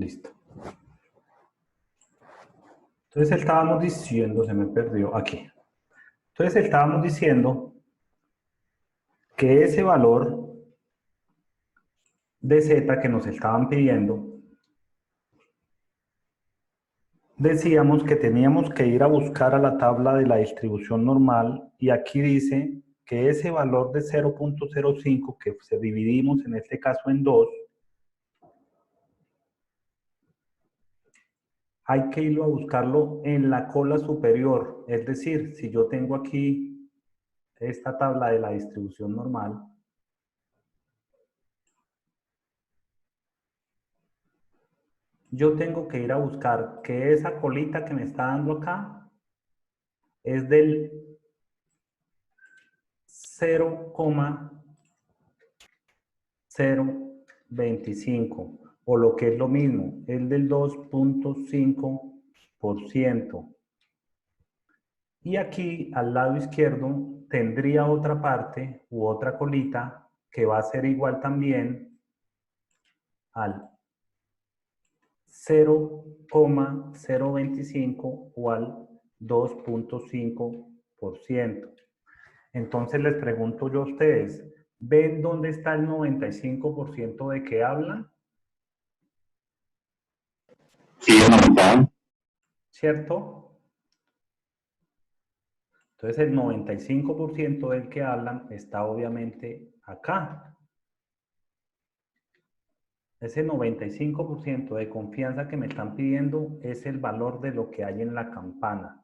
Listo. Entonces estábamos diciendo, se me perdió aquí. Entonces estábamos diciendo que ese valor de Z que nos estaban pidiendo, decíamos que teníamos que ir a buscar a la tabla de la distribución normal y aquí dice que ese valor de 0.05 que se dividimos en este caso en 2, hay que irlo a buscarlo en la cola superior. Es decir, si yo tengo aquí esta tabla de la distribución normal, yo tengo que ir a buscar que esa colita que me está dando acá es del 0,025 o lo que es lo mismo, es del 2.5%. Y aquí al lado izquierdo tendría otra parte u otra colita que va a ser igual también al 0,025 o al 2.5%. Entonces les pregunto yo a ustedes, ¿ven dónde está el 95% de que hablan? Sí, no. ¿Cierto? Entonces el 95% del que hablan está obviamente acá. Ese 95% de confianza que me están pidiendo es el valor de lo que hay en la campana.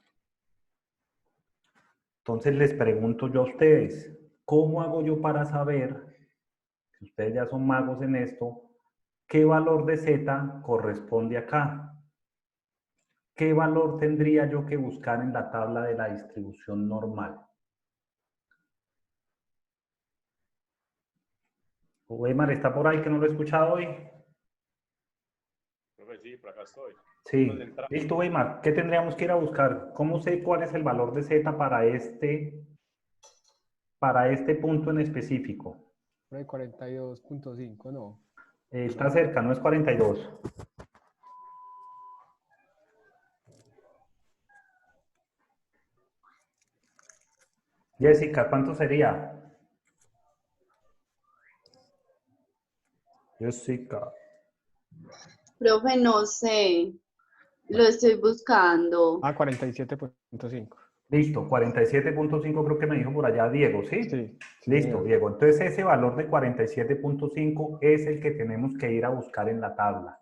Entonces les pregunto yo a ustedes, ¿cómo hago yo para saber, si ustedes ya son magos en esto, qué valor de Z corresponde acá? ¿Qué valor tendría yo que buscar en la tabla de la distribución normal? Weimar, ¿está por ahí que no lo he escuchado hoy? Sí, por acá estoy. Sí, listo, Weimar. ¿Qué tendríamos que ir a buscar? ¿Cómo sé cuál es el valor de Z para este punto en específico? 42.5, no. Está cerca, no es 42. Jessica, ¿cuánto sería? Jessica. Profe, no sé. Lo estoy buscando. 47.5. Listo, 47.5 creo que me dijo por allá Diego, ¿sí? Sí. Listo, Señor. Diego. Entonces ese valor de 47.5 es el que tenemos que ir a buscar en la tabla.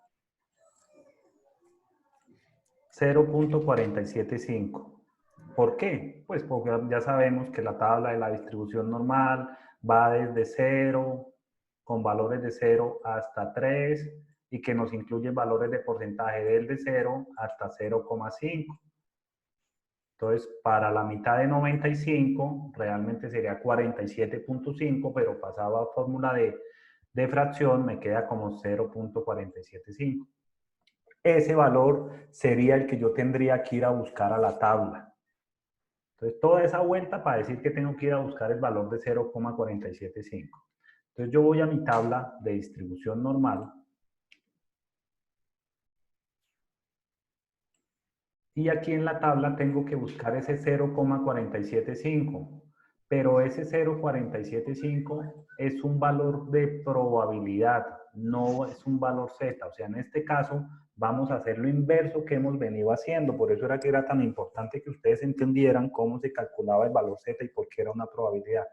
0.475. ¿Por qué? Pues porque ya sabemos que la tabla de la distribución normal va desde 0, con valores de 0 hasta 3, y que nos incluye valores de porcentaje desde 0 hasta 0,5. Entonces, para la mitad de 95, realmente sería 47.5, pero pasado a fórmula de fracción, me queda como 0.475. Ese valor sería el que yo tendría que ir a buscar a la tabla. Entonces, toda esa vuelta para decir que tengo que ir a buscar el valor de 0,475. Entonces, yo voy a mi tabla de distribución normal. Y aquí en la tabla tengo que buscar ese 0,475. Pero ese 0,475 es un valor de probabilidad, no es un valor Z. O sea, en este caso vamos a hacer lo inverso que hemos venido haciendo. Por eso era que era tan importante que ustedes entendieran cómo se calculaba el valor Z y por qué era una probabilidad.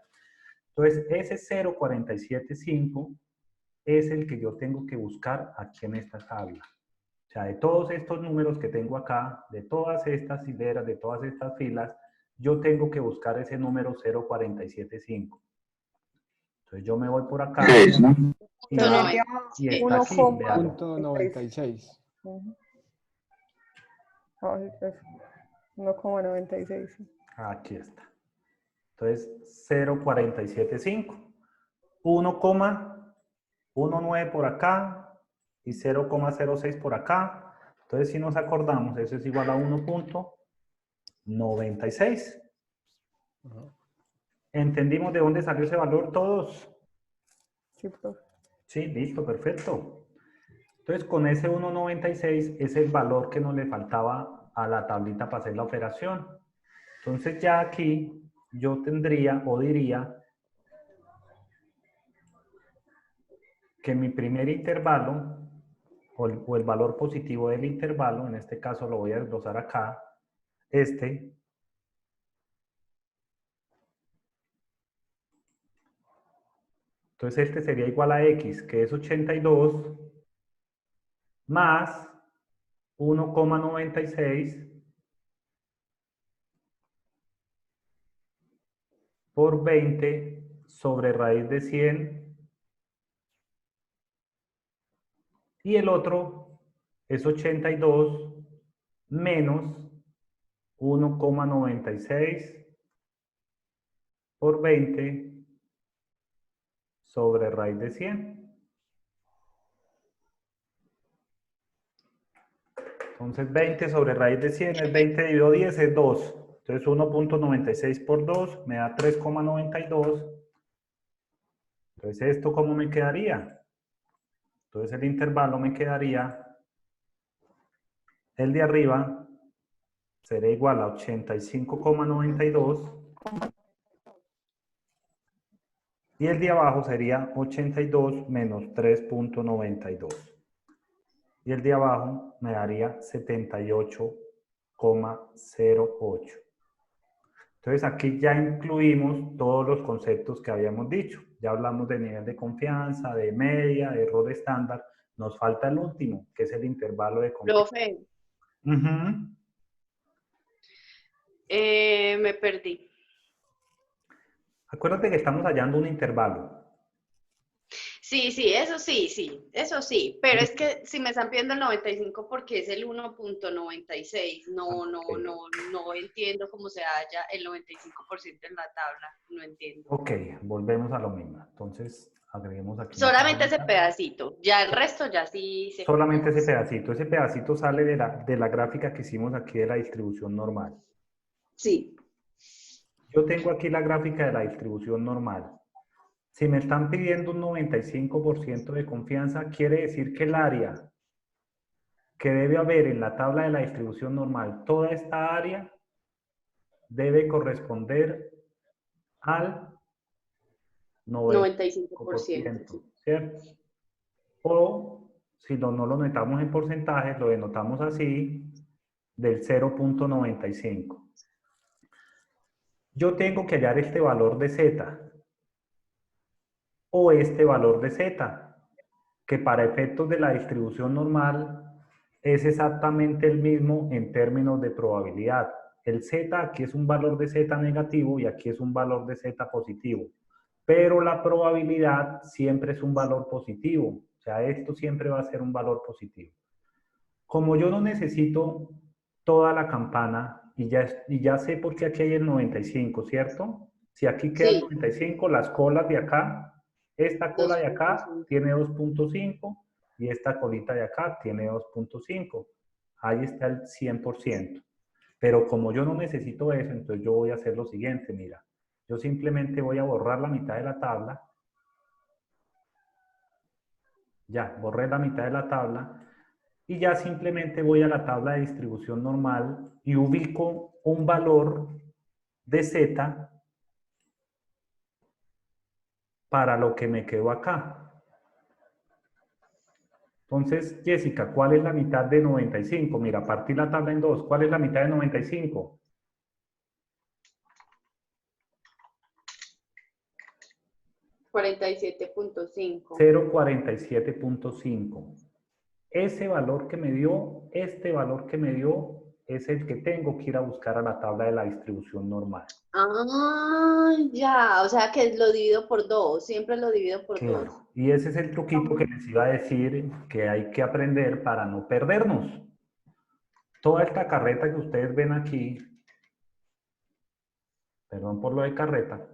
Entonces, ese 0,475 es el que yo tengo que buscar aquí en esta tabla. O sea, de todos estos números que tengo acá, de todas estas hileras, de todas estas filas, yo tengo que buscar ese número 0,475. Entonces yo me voy por acá y está aquí, véalo. 1.96. 1,96. Aquí está. Entonces 0,475. 1,19 por acá y 0,06 por acá. Entonces si nos acordamos, eso es igual a 1.96. ¿Entendimos de dónde salió ese valor todos? Sí, profe. Sí, listo, perfecto. Entonces, con ese 1.96 es el valor que nos le faltaba a la tablita para hacer la operación. Entonces, ya aquí yo tendría o diría que mi primer intervalo, o el valor positivo del intervalo, en este caso lo voy a desglosar acá, entonces este sería igual a x, que es 82, más 1,96 por 20 sobre raíz de 100. Y el otro es 82 menos 1,96 por 20 sobre raíz de 100. Entonces 20 sobre raíz de 100 es 20 dividido 10 es 2. Entonces 1.96 por 2 me da 3,92. Entonces ¿esto cómo me quedaría? Entonces el intervalo me quedaría, el de arriba será igual a 85,92 y el de abajo sería 82 menos 3.92. Y el de abajo me daría 78,08. Entonces aquí ya incluimos todos los conceptos que habíamos dicho. Ya hablamos de nivel de confianza, de media, de error estándar. Nos falta el último, que es el intervalo de confianza. Profe, Ujú. me perdí. Acuérdate que estamos hallando un intervalo. Sí, eso sí, pero es que si me están pidiendo el 95 porque es el 1.96, no entiendo cómo se halla el 95% en la tabla, no entiendo. Ok, volvemos a lo mismo. Entonces, agreguemos aquí una Solamente ese tablita. pedacito, ya el resto ya sí sé Solamente cómo ese es. pedacito. Ese pedacito sale de la gráfica que hicimos aquí de la distribución normal. Sí, Yo tengo aquí la gráfica de la distribución normal. Si me están pidiendo un 95% de confianza, quiere decir que el área que debe haber en la tabla de la distribución normal, toda esta área debe corresponder al 95%, 95%, sí. ¿cierto? O si no lo notamos en porcentajes, lo denotamos así, del 0.95. Yo tengo que hallar este valor de Z o este valor de Z, que para efectos de la distribución normal es exactamente el mismo en términos de probabilidad. El Z aquí es un valor de Z negativo y aquí es un valor de Z positivo. Pero la probabilidad siempre es un valor positivo. O sea, esto siempre va a ser un valor positivo. Como yo no necesito toda la campana y ya sé por qué aquí hay el 95, ¿cierto? Si aquí queda el Sí, 95, las colas de acá, esta cola de acá 2.5. tiene 2.5 y esta colita de acá tiene 2.5. Ahí está el 100%. Pero como yo no necesito eso, entonces yo voy a hacer lo siguiente, mira. Yo simplemente voy a borrar la mitad de la tabla. Ya, borré la mitad de la tabla. Y ya simplemente voy a la tabla de distribución normal y ubico un valor de Z para lo que me quedó acá. Entonces, Jessica, ¿cuál es la mitad de 95? Mira, partí la tabla en dos. ¿Cuál es la mitad de 95? 47.5. 0,47.5. Ese valor que me dio, este valor que me dio, es el que tengo que ir a buscar a la tabla de la distribución normal. Ah, ya, o sea que lo divido por 2, siempre lo divido por 2. Claro. Y ese es el truquito que les iba a decir que hay que aprender para no perdernos. Toda esta carreta que ustedes ven aquí, perdón por lo de carreta,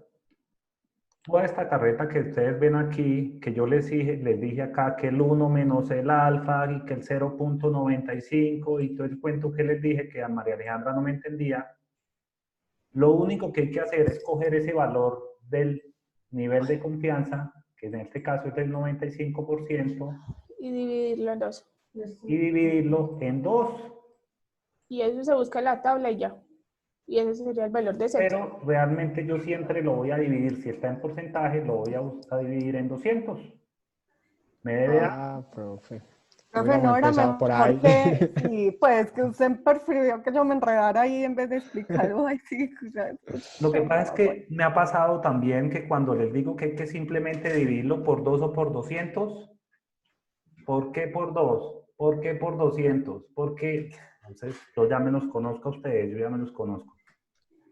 toda esta carreta que ustedes ven aquí, que yo les dije acá que el 1 menos el alfa y que el 0.95 y todo el cuento que les dije que a María Alejandra no me entendía, lo único que hay que hacer es coger ese valor del nivel de confianza, que en este caso es del 95%, Y dividirlo en 2. y dividirlo en 2. Y eso se busca en la tabla y ya. Y ese sería el valor de Z. Pero realmente yo siempre lo voy a dividir, si está en porcentaje, lo voy a dividir en 200. Me debe dar. Ah, profe. Profe, Hubiéramos no era empezado por mejor ahí. que, sí, pues que usted prefirió que yo me enredara ahí en vez de explicarlo ahí, sí, o sea, Lo que pasa es pues. que me ha pasado también que cuando les digo que hay que simplemente dividirlo por 2 o por 200, ¿por qué por 2? ¿Por qué por 200? Porque, entonces, yo ya me los conozco a ustedes, yo ya me los conozco.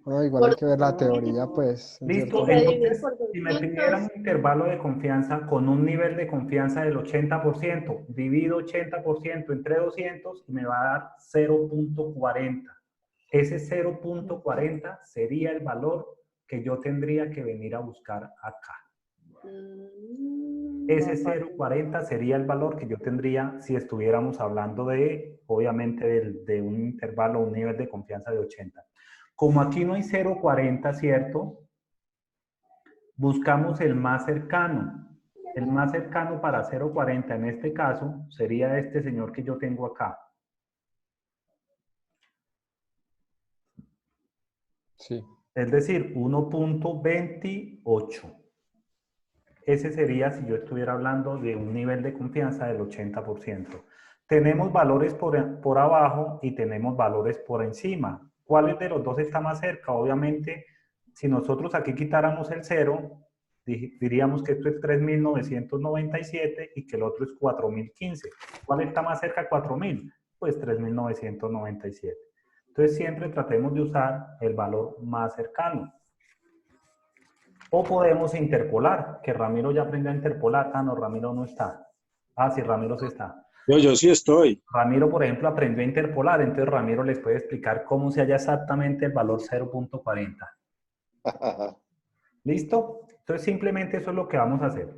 No, igual hay Por que ver la teoría, pues, en Listo, cierto y se divide punto. entonces, por si me pidieran 200. un intervalo de confianza con un nivel de confianza del 80%, divido 80% entre 200 y me va a dar 0.40. Ese 0.40 sería el valor que yo tendría que venir a buscar acá. Ese 0.40 sería el valor que yo tendría si estuviéramos hablando de, obviamente, de un intervalo, un nivel de confianza de 80. Como aquí no hay 0.40, ¿cierto? Buscamos el más cercano. El más cercano para 0.40 en este caso sería este señor que yo tengo acá. Sí. Es decir, 1.28. Ese sería si yo estuviera hablando de un nivel de confianza del 80%. Tenemos valores por abajo y tenemos valores por encima. ¿Cuál de los dos está más cerca? Obviamente, si nosotros aquí quitáramos el 0, diríamos que esto es 3.997 y que el otro es 4.015. ¿Cuál está más cerca de 4.000? Pues 3.997. Entonces siempre tratemos de usar el valor más cercano. O podemos interpolar, que Ramiro ya aprendió a interpolar. Ah, no, Ramiro no está. Ah, sí, Ramiro sí está. Yo sí estoy. Ramiro, por ejemplo, aprendió a interpolar, entonces Ramiro les puede explicar cómo se halla exactamente el valor 0.40. ¿Listo? Entonces simplemente eso es lo que vamos a hacer.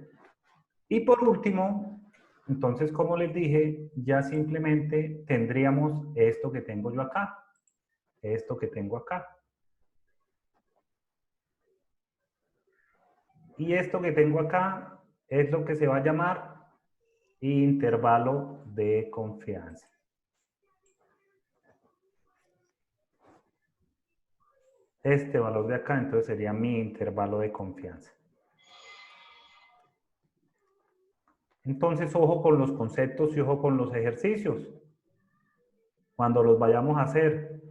Y por último, entonces como les dije, ya simplemente tendríamos esto que tengo yo acá. Esto que tengo acá. Y esto que tengo acá es lo que se va a llamar intervalo de confianza. Este valor de acá entonces sería mi intervalo de confianza. Entonces, ojo con los conceptos y ojo con los ejercicios. Cuando los vayamos a hacer,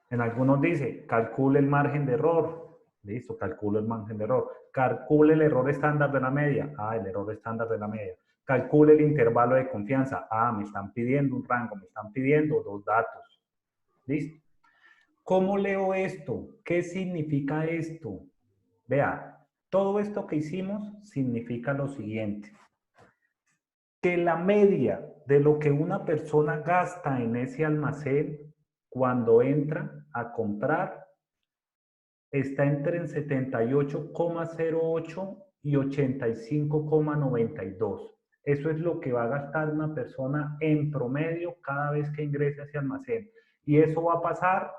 en algunos dice, calcule el margen de error. Listo, calculo el margen de error. Calcule el error estándar de la media. Ah, el error estándar de la media. Calcule el intervalo de confianza. Ah, me están pidiendo un rango, me están pidiendo dos datos. Listo. ¿Cómo leo esto? ¿Qué significa esto? Vea, todo esto que hicimos significa lo siguiente. Que la media de lo que una persona gasta en ese almacén cuando entra a comprar está entre el 78,08 y 85,92. Eso es lo que va a gastar una persona en promedio cada vez que ingrese a ese almacén. Y eso va a pasar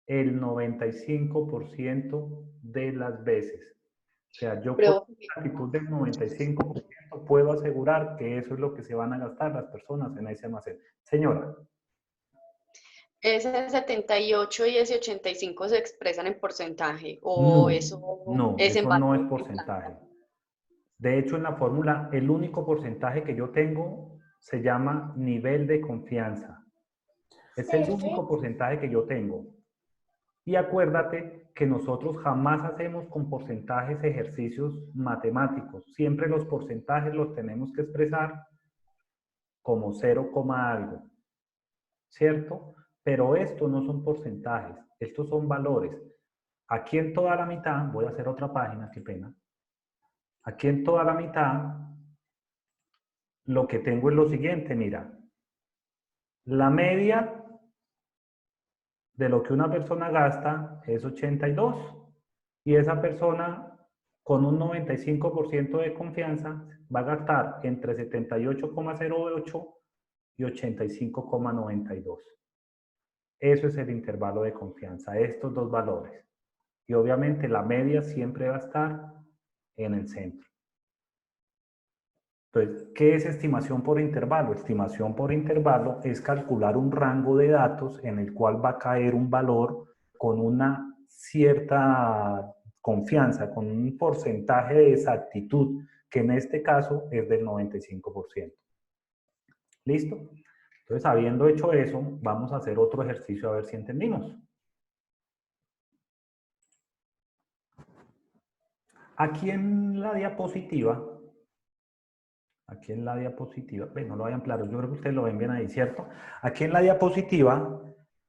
el 95% de las veces. O sea, yo con una actitud del 95% puedo asegurar que eso es lo que se van a gastar las personas en ese almacén. Señora. ¿Ese 78 y ese 85 se expresan en porcentaje o No, eso no, es en eso no es valor? porcentaje. De hecho, en la fórmula, el único porcentaje que yo tengo se llama nivel de confianza. Es el único porcentaje que yo tengo. Y acuérdate que nosotros jamás hacemos con porcentajes ejercicios matemáticos. Siempre los porcentajes los tenemos que expresar como 0, algo. ¿Cierto? Pero estos no son porcentajes, estos son valores. Aquí en toda la mitad, voy a hacer otra página, qué pena. Aquí en toda la mitad, lo que tengo es lo siguiente, mira. La media de lo que una persona gasta es 82 y esa persona con un 95% de confianza va a gastar entre 78,08 y 85,92. Eso es el intervalo de confianza, estos dos valores. Y obviamente la media siempre va a estar en el centro. Entonces, ¿qué es estimación por intervalo? Estimación por intervalo es calcular un rango de datos en el cual va a caer un valor con una cierta confianza, con un porcentaje de exactitud, que en este caso es del 95%. ¿Listo? Entonces, habiendo hecho eso, vamos a hacer otro ejercicio a ver si entendimos. Aquí en la diapositiva, no lo vayan claro, yo creo que ustedes lo ven bien ahí, ¿cierto? Aquí en la diapositiva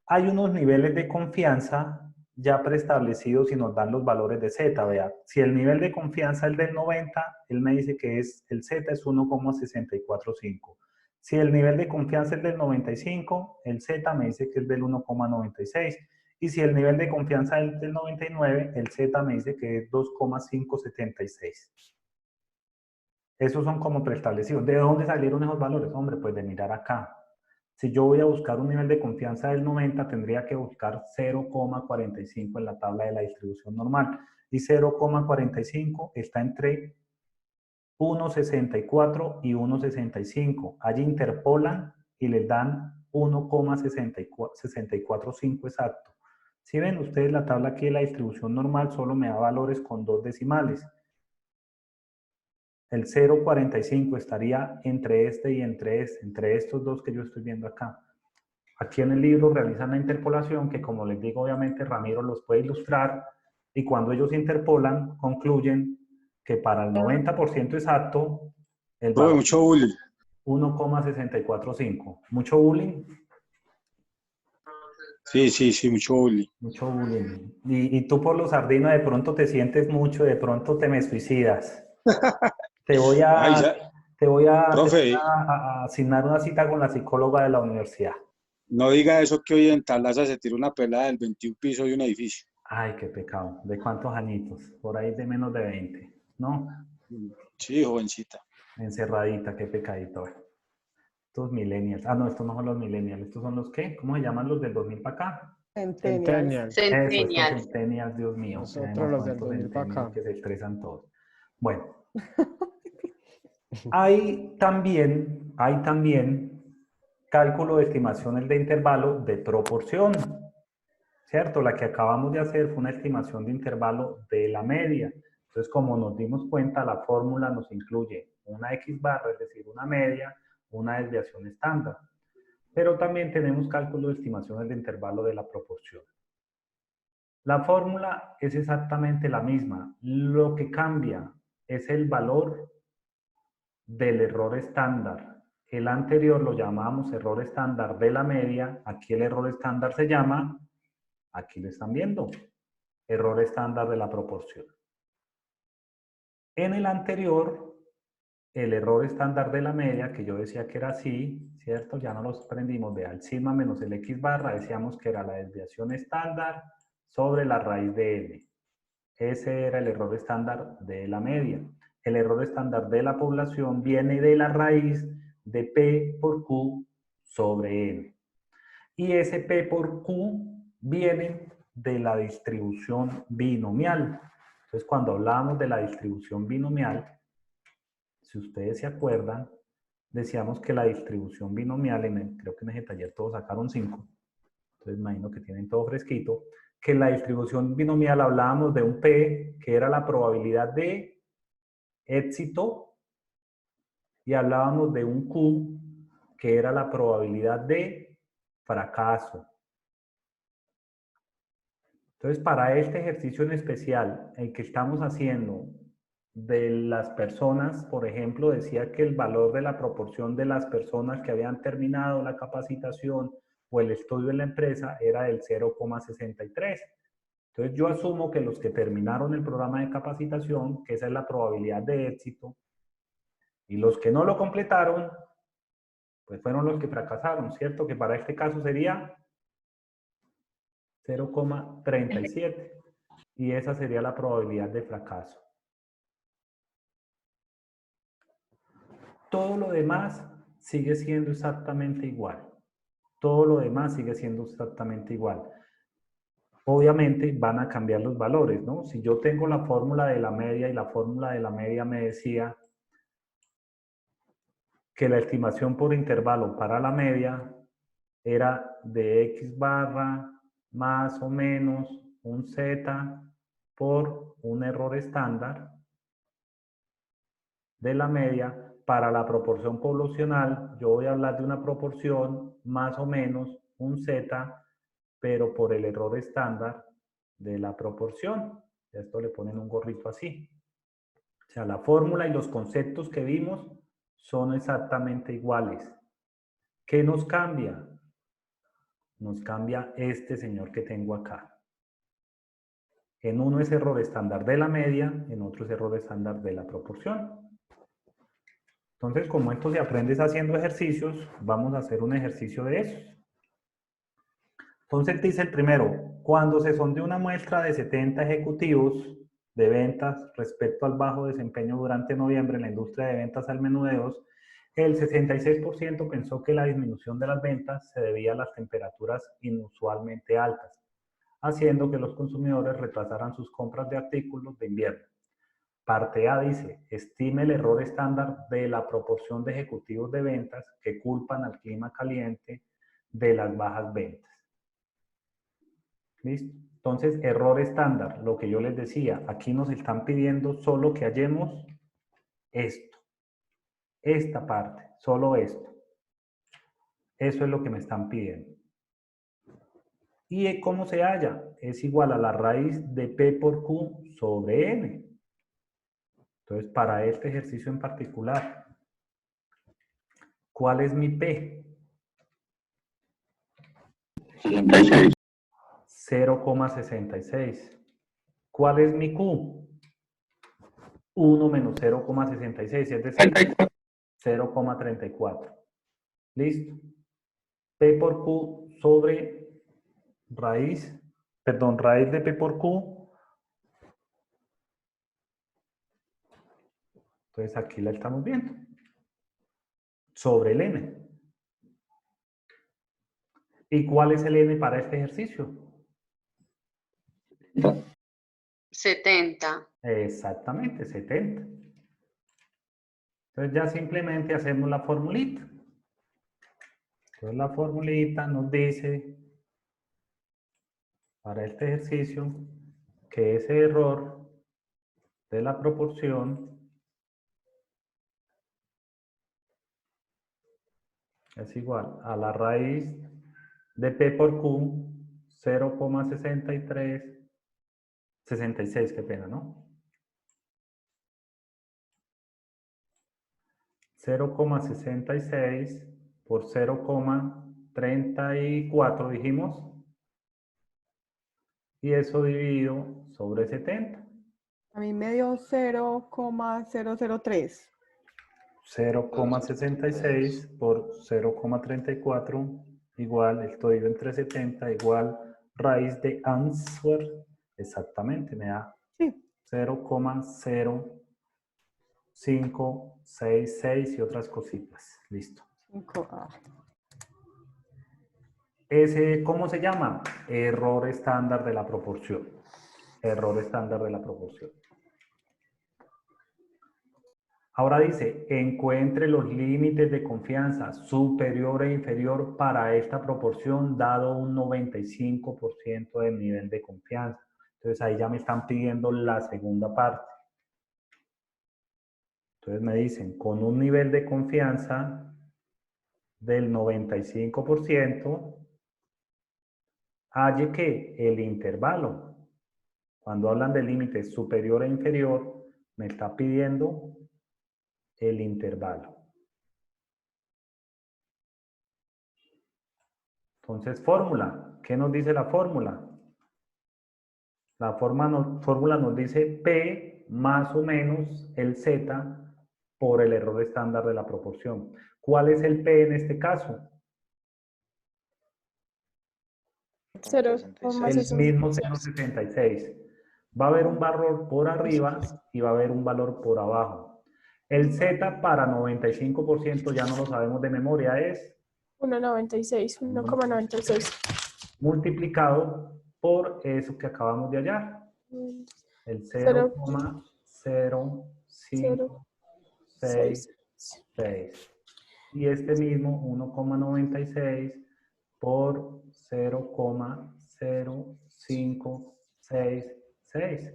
hay unos niveles de confianza ya preestablecidos y nos dan los valores de Z, vea. Si el nivel de confianza es del 90, él me dice que el Z es 1,645. Si el nivel de confianza es del 95, el Z me dice que es del 1,96. Y si el nivel de confianza es del 99, el Z me dice que es 2,576. Esos son como preestablecidos. ¿De dónde salieron esos valores? Hombre, pues de mirar acá. Si yo voy a buscar un nivel de confianza del 90, tendría que buscar 0,45 en la tabla de la distribución normal. Y 0,45 está entre 1,64 y 1,65. Allí interpolan y les dan 1,645 exacto. Si ven ustedes la tabla aquí de la distribución normal, solo me da valores con 2 decimales. El 0,45 estaría entre este y entre estos dos que yo estoy viendo acá. Aquí en el libro realizan la interpolación, que como les digo, obviamente Ramiro los puede ilustrar, y cuando ellos interpolan, concluyen que para el 90% exacto, el valor mucho bullying. 1,645. ¿Mucho bullying? Sí, mucho bullying. Mucho bullying. Y tú por los sardinos de pronto te sientes mucho, de pronto te me suicidas. Te voy Profe, a asignar una cita con la psicóloga de la universidad. no diga eso que hoy en Talaza se tiró una pelada del 21 piso de un edificio. Ay, qué pecado. ¿De cuántos añitos? Por ahí de menos de 20, ¿no? Sí, jovencita. Encerradita, qué pecadito. Estos millennials. Ah, no, estos no son los millennials. ¿Estos son los qué? ¿Cómo se llaman los del 2000 para acá? Centennial. Eso, estos Centennial. centennials, Dios mío. Nosotros los del Cuántos 2000 para centennials acá. que se estresan todos. Bueno. Hay también cálculo de estimaciones de intervalo de proporción, ¿cierto? La que acabamos de hacer fue una estimación de intervalo de la media. Entonces, como nos dimos cuenta, la fórmula nos incluye una X barra, es decir, una media, una desviación estándar. Pero también tenemos cálculo de estimaciones de intervalo de la proporción. La fórmula es exactamente la misma. Lo que cambia es el valor del error estándar. El anterior lo llamamos error estándar de la media. Aquí el error estándar se llama, aquí lo están viendo, error estándar de la proporción. En el anterior, el error estándar de la media, que yo decía que era así, ¿cierto? Ya no los aprendimos, de al sigma menos el X barra, decíamos que era la desviación estándar sobre la raíz de N. Ese era el error estándar de la media. El error estándar de la población viene de la raíz de P por Q sobre N. Y ese P por Q viene de la distribución binomial. Entonces, cuando hablábamos de la distribución binomial, si ustedes se acuerdan, decíamos que la distribución binomial, creo que en ese taller todos sacaron 5, entonces imagino que tienen todo fresquito, que en la distribución binomial hablábamos de un P, que era la probabilidad de éxito, y hablábamos de un Q, que era la probabilidad de fracaso. Entonces, para este ejercicio en especial, el que estamos haciendo de las personas, por ejemplo, decía que el valor de la proporción de las personas que habían terminado la capacitación o el estudio en la empresa era del 0,63. Entonces, yo asumo que los que terminaron el programa de capacitación, que esa es la probabilidad de éxito, y los que no lo completaron, pues fueron los que fracasaron, ¿cierto? Que para este caso sería 0,37. Y esa sería la probabilidad de fracaso. Todo lo demás sigue siendo exactamente igual. Todo lo demás sigue siendo exactamente igual. Obviamente van a cambiar los valores, ¿no? Si yo tengo la fórmula de la media y la fórmula de la media me decía que la estimación por intervalo para la media era de x barra más o menos un z por un error estándar de la media. Para la proporción poblacional, yo voy a hablar de una proporción más o menos un z, pero por el error estándar de la proporción. A esto le ponen un gorrito así. O sea, la fórmula y los conceptos que vimos son exactamente iguales. ¿Qué nos cambia? Nos cambia este señor que tengo acá. En uno es error estándar de la media, en otro es error estándar de la proporción. Entonces, como esto se aprende haciendo ejercicios, vamos a hacer un ejercicio de esos. Entonces dice el primero, cuando se sondea una muestra de 70 ejecutivos de ventas respecto al bajo desempeño durante noviembre en la industria de ventas al menudeos, el 66% pensó que la disminución de las ventas se debía a las temperaturas inusualmente altas, haciendo que los consumidores retrasaran sus compras de artículos de invierno. Parte A dice, estime el error estándar de la proporción de ejecutivos de ventas que culpan al clima caliente de las bajas ventas. ¿Listo? Entonces, error estándar, lo que yo les decía, aquí nos están pidiendo solo que hallemos esto. Esta parte, solo esto. Eso es lo que me están pidiendo. ¿Y cómo se halla? Es igual a la raíz de P por Q sobre N. Entonces, para este ejercicio en particular, ¿cuál es mi P? 66. 0,66. ¿Cuál es mi Q? 1 menos 0,66, es decir, 34. 0,34. ¿Listo? P por Q sobre raíz de P por Q. Entonces aquí la estamos viendo. Sobre el N. ¿Y cuál es el N para este ejercicio? 70. Exactamente, 70. Entonces ya simplemente hacemos la formulita. Entonces la formulita nos dice, para este ejercicio, que ese error de la proporción es igual a la raíz de P por Q, 0,63, 66, qué pena, ¿no? 0,66 por 0,34 dijimos. Y eso dividido sobre 70. A mí me dio 0,003. 0,66 por 0,34 igual, esto dividido entre 70 igual raíz de answer, exactamente, me da Sí. 0,0566 y otras cositas. Listo. 5. Ese, ¿cómo se llama? Error estándar de la proporción. Error estándar de la proporción. Ahora dice, encuentre los límites de confianza superior e inferior para esta proporción dado un 95% del nivel de confianza. Entonces ahí ya me están pidiendo la segunda parte. Entonces me dicen, con un nivel de confianza del 95%, halle que el intervalo, cuando hablan de límites superior e inferior, me está pidiendo el intervalo. Entonces, fórmula. ¿Qué nos dice la fórmula? La fórmula nos dice P más o menos el Z por el error estándar de la proporción. ¿Cuál es el P en este caso? El mismo 0,66. Va a haber un valor por arriba y va a haber un valor por abajo. El Z para 95% ya no lo sabemos de memoria, es 1,96. multiplicado por eso que acabamos de hallar. El 0,0566. y este mismo 1,96 por 0,0566.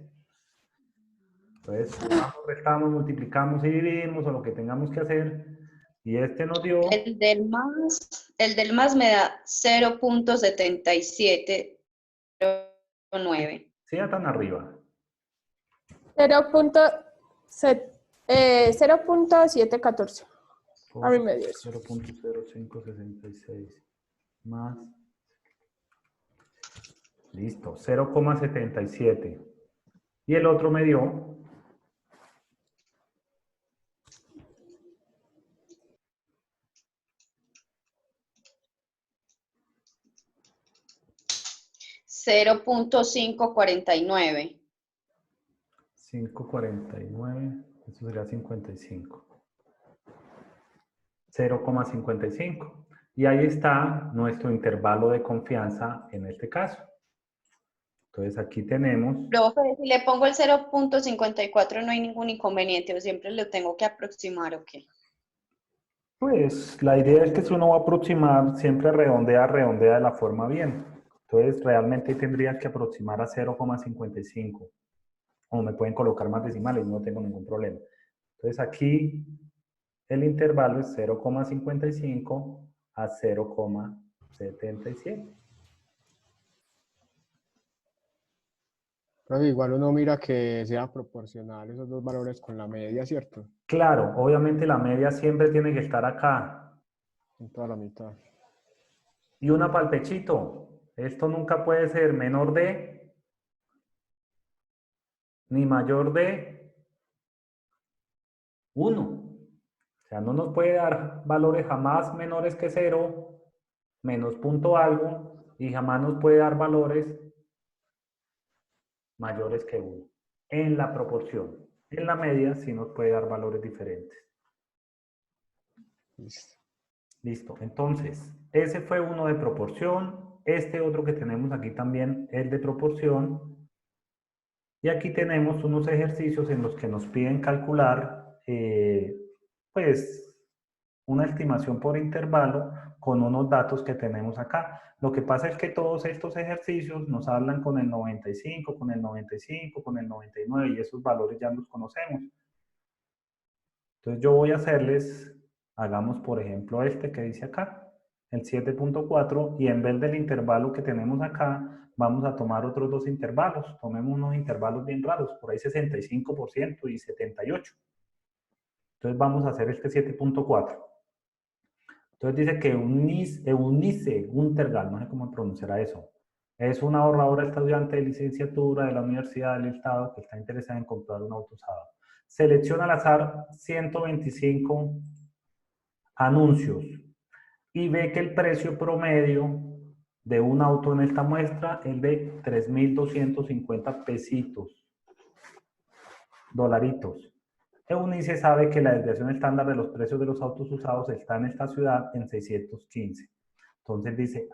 Entonces, sumamos, restamos, multiplicamos y dividimos o lo que tengamos que hacer. Y este nos dio... El del más me da 0.7709. Sí, ya tan arriba. 0.714. A mí me dio eso. 0.0566 más. Listo, 0,77. Y el otro me dio 0.549. 549, eso sería 55. 0,55. Y ahí está nuestro intervalo de confianza en este caso. Entonces aquí tenemos... Profe, si le pongo el 0.54 no hay ningún inconveniente, o siempre lo tengo que aproximar, ¿o qué? Pues la idea es que si uno va a aproximar, siempre redondea de la forma bien. Entonces realmente tendría que aproximar a 0,55. O me pueden colocar más decimales, no tengo ningún problema. Entonces aquí el intervalo es 0,55 a 0,77. Pero igual uno mira que sea proporcional esos dos valores con la media, ¿cierto? Claro, obviamente la media siempre tiene que estar acá. En toda la mitad. Y una para el pechito. Esto nunca puede ser menor de ni mayor de 1. O sea, no nos puede dar valores jamás menores que 0, menos punto algo, y jamás nos puede dar valores mayores que 1. En la proporción. En la media sí nos puede dar valores diferentes. Listo. Listo. Entonces, ese fue uno de proporción. Este otro que tenemos aquí también es de proporción. Y aquí tenemos unos ejercicios en los que nos piden calcular, pues, una estimación por intervalo con unos datos que tenemos acá. Lo que pasa es que todos estos ejercicios nos hablan con el 95, con el 95, con el 99 y esos valores ya los conocemos. Entonces yo voy a hacerles, hagamos por ejemplo este que dice acá, el 7.4, y en vez del intervalo que tenemos acá, vamos a tomar otros dos intervalos. Tomemos unos intervalos bien raros, por ahí 65% y 78%. Entonces vamos a hacer este 7.4. Entonces dice que Eunice Guntergal, no sé cómo pronunciará eso, es una ahorradora estudiante de licenciatura de la Universidad del Estado que está interesada en comprar un auto usado. Selecciona al azar 125 anuncios y ve que el precio promedio de un auto en esta muestra es de 3.250 pesitos, dolaritos. Eunice sabe que la desviación estándar de los precios de los autos usados está en esta ciudad en 615. Entonces dice,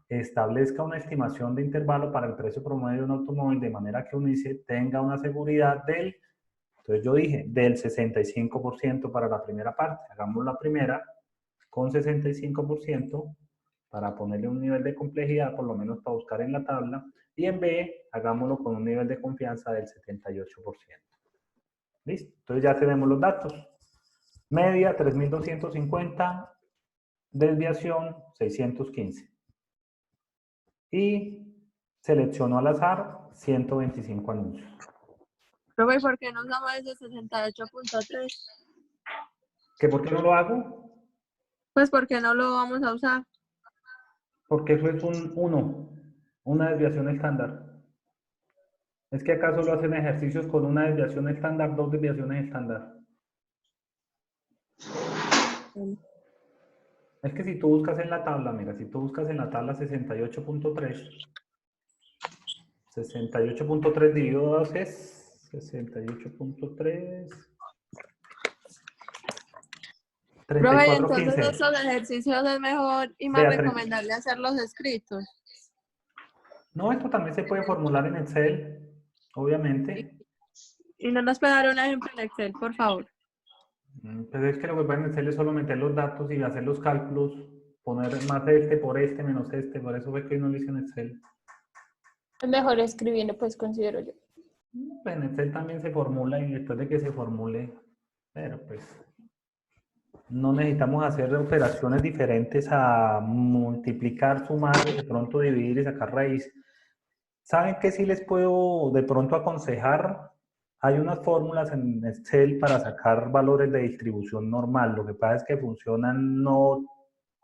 establezca una estimación de intervalo para el precio promedio de un automóvil de manera que Eunice tenga una seguridad del, entonces yo dije, del 65% para la primera parte. Hagamos la primera con 65% para ponerle un nivel de complejidad, por lo menos para buscar en la tabla. Y en B, hagámoslo con un nivel de confianza del 78%. ¿Listo? Entonces ya tenemos los datos. Media 3.250, desviación 615. Y selecciono al azar 125 anuncios. Profe, ¿por qué no usamos ese 68.3? ¿Que por qué no lo hago? Pues porque no lo vamos a usar. Porque eso es una desviación estándar. ¿Es que acaso lo hacen ejercicios con una desviación estándar, dos desviaciones estándar? Es que si tú buscas en la tabla, mira, si tú buscas en la tabla 68.3 dividido 2 es 68.3. Profe, entonces 34.15. estos ejercicios es mejor y más recomendable hacerlos escritos. No, esto también se puede formular en Excel, obviamente. Y no nos puede dar un ejemplo en Excel, por favor. Pero es que lo que pueden hacer es solo meter los datos y hacer los cálculos, poner más este por este menos este, por eso fue que hoy no lo hice en Excel. Es mejor escribiendo, pues considero yo. Pues en Excel también se formula y después de que se formule, pero pues no necesitamos hacer operaciones diferentes a multiplicar, sumar, de pronto dividir y sacar raíz. ¿Saben qué sí les puedo de pronto aconsejar? Hay unas fórmulas en Excel para sacar valores de distribución normal. Lo que pasa es que funcionan no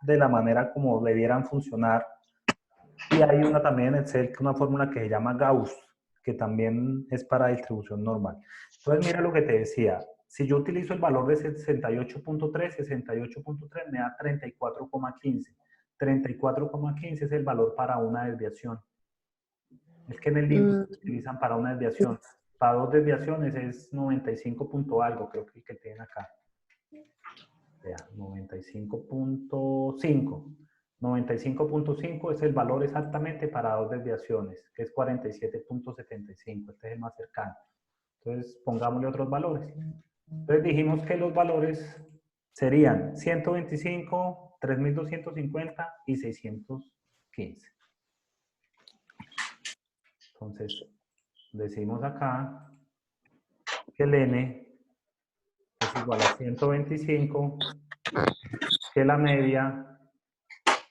de la manera como debieran funcionar. Y hay una también en Excel, una fórmula que se llama Gauss, que también es para distribución normal. Entonces, mira lo que te decía. Si yo utilizo el valor de 68.3, 68.3 me da 34,15. 34,15 es el valor para una desviación. Es que en el libro se utilizan para una desviación. Para dos desviaciones es 95 punto algo, creo que tienen acá. Vea, 95.5. 95.5 es el valor exactamente para dos desviaciones, que es 47.75. Este es el más cercano. Entonces, pongámosle otros valores. Entonces, dijimos que los valores serían 125, 3250 y 615. Entonces, decimos acá que el n es igual a 125, que la media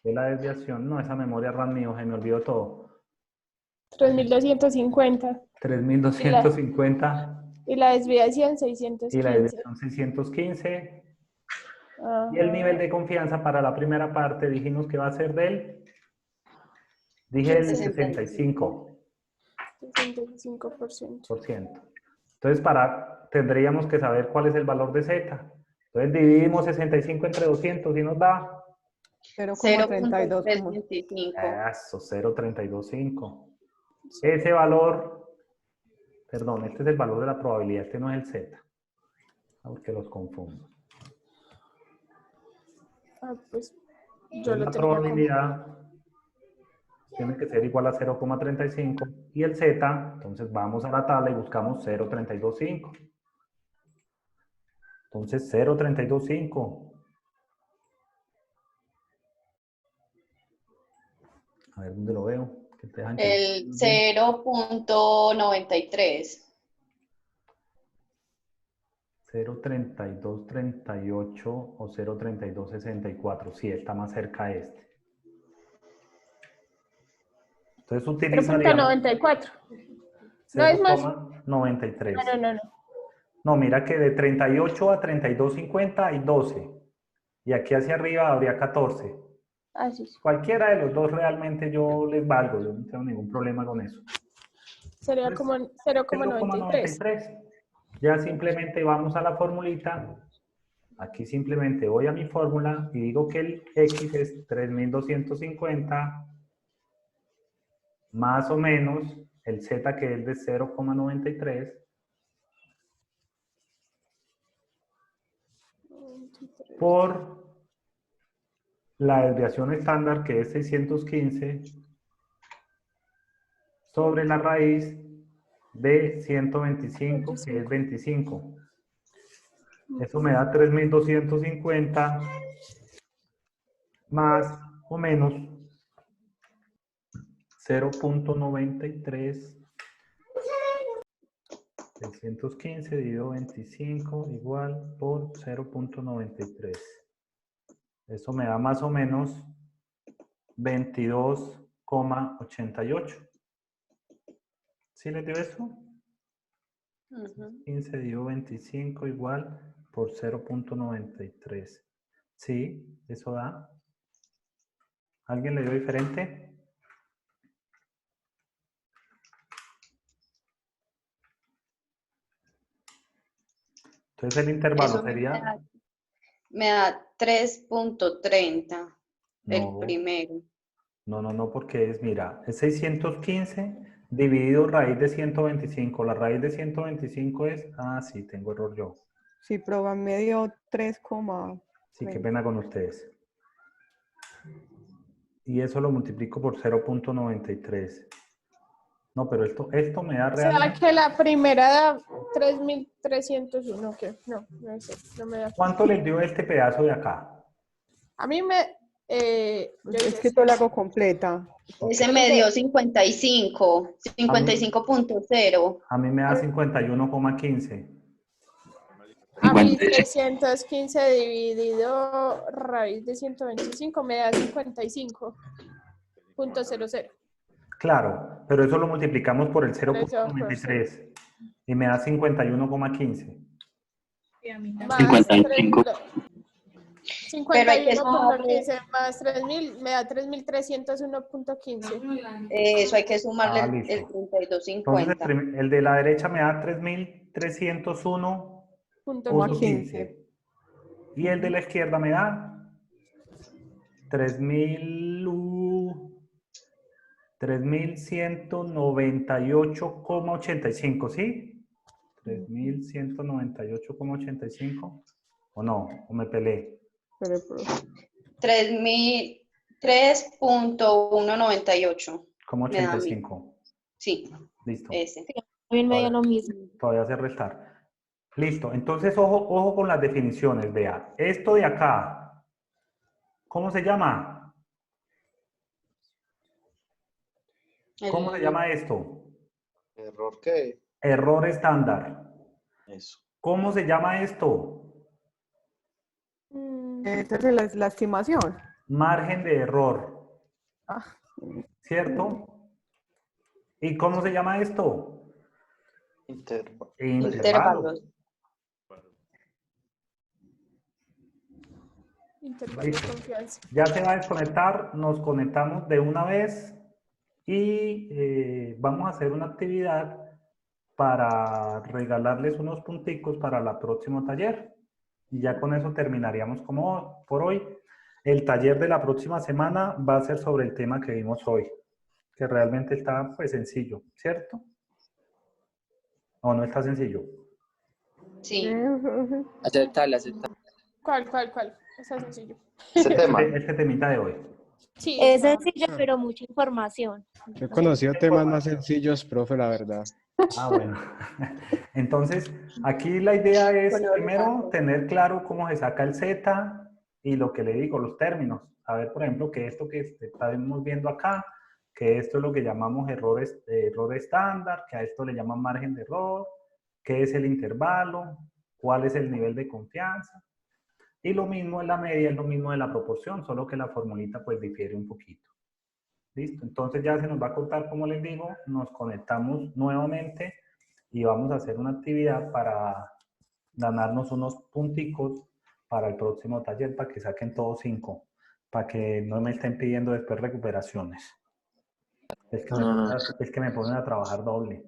de la desviación, no, esa memoria RAM mío, se me olvidó todo. 3250. 3250 Y la desviación 615. y la desviación 615. Ajá. Y el nivel de confianza para la primera parte dijimos que va a ser del, dije el 65%. 65%. Entonces, tendríamos que saber cuál es el valor de Z. Entonces, dividimos 65 entre 200 y nos da 0,32. 0.325. eso, 0.325. Ese valor, perdón, este es el valor de la probabilidad, este no es el Z. Porque los confundo. Ah, pues yo Entonces, lo la tenía como... probabilidad tiene que ser igual a 0,35 y el Z, entonces vamos a la tabla y buscamos 0.325. Entonces 0.325. A ver dónde lo veo. Que te dejan El 0.93. 0.3238 o 0.3264. Sí, está más cerca este. Entonces utilizaríamos 0.94. No es más. 0,93. No. No, mira que de 38 a 32.50 hay 12. Y aquí hacia arriba habría 14. Ah, sí. Cualquiera de los dos realmente yo les valgo. Yo no tengo ningún problema con eso. Sería como 0,93. 0,93. Ya simplemente vamos a la formulita. Aquí simplemente voy a mi fórmula y digo que el X es 3250 más o menos el Z que es de 0,93 por la desviación estándar que es 615 sobre la raíz de 125 que es 25. Eso me da 3250 más o menos 0.93. 615 dividido 25 igual por 0.93. Eso me da más o menos 22,88. ¿Sí les dio eso? 15 dividido 25 igual por 0.93. Sí, eso da. ¿Alguien le dio diferente? Entonces el intervalo Eso sería... me da 3.30 el No, primero. no, porque es, mira, es 615 dividido raíz de 125. La raíz de 125 es... Ah, sí, tengo error yo. Sí, proban medio 3, Sí, qué pena con ustedes. Y eso lo multiplico por 0.93. No, pero esto me da O sea realmente... que la primera da 3.301, ¿qué? No, no sé, no me da. ¿Cuánto les dio este pedazo de acá? A mí me... Es que todo lo hago completa. Ese me dio 55, 55.0. A mí me da 51,15. A mí 56. 615 dividido raíz de 125 me da 55.00. Claro, pero eso lo multiplicamos por el Por eso, por 0,93 y me da 51,15. Más 55. 51.15 más 3.000 me da 3.301.15. Eso hay que sumarle Ah, el listo. Entonces 32.50. el de la derecha me da 3.301.15 y el de la izquierda me da 3.198,85, ¿sí? 3.198,85. ¿O no? ¿O me peleé? 3.198. Como Me da 85. Sí, Listo. ese. También me dio lo mismo. Todavía sé restar. Listo. Entonces, ojo con las definiciones. Vea, esto de acá, ¿cómo se llama? ¿Cómo se llama esto? ¿Error qué? Error estándar. Eso. ¿Cómo se llama esto? Esa es la estimación. Margen de error. Ah, ¿Cierto? ¿Y cómo se llama esto? Intervalo. Intervalos. Intervalo de Listo. confianza. Ya se va a desconectar, nos conectamos de una vez y vamos a hacer una actividad para regalarles unos punticos para el próximo taller. Y ya con eso terminaríamos como por hoy. El taller de la próxima semana va a ser sobre el tema que vimos hoy, que realmente está pues sencillo, ¿cierto? ¿O no está sencillo? Sí. Aceptable. ¿Cuál? Está sencillo. Ese tema. Este temita de hoy. Sí, Es está. sencillo, pero mucha información. Yo he conocido temas más sencillos, profe, la verdad. Ah, bueno. Entonces, aquí la idea es primero tener claro cómo se saca el Z y lo que le digo, los términos. A ver, por ejemplo, que esto que estamos viendo acá, que esto es lo que llamamos error estándar, que a esto le llaman margen de error, qué es el intervalo, cuál es el nivel de confianza. Y lo mismo en la media, es lo mismo de la proporción, solo que la formulita pues difiere un poquito. ¿Listo? Entonces ya se nos va a cortar, como les digo, nos conectamos nuevamente y vamos a hacer una actividad para ganarnos unos punticos para el próximo taller, para que saquen todos 5, para que no me estén pidiendo después recuperaciones. Es que me ponen a trabajar doble.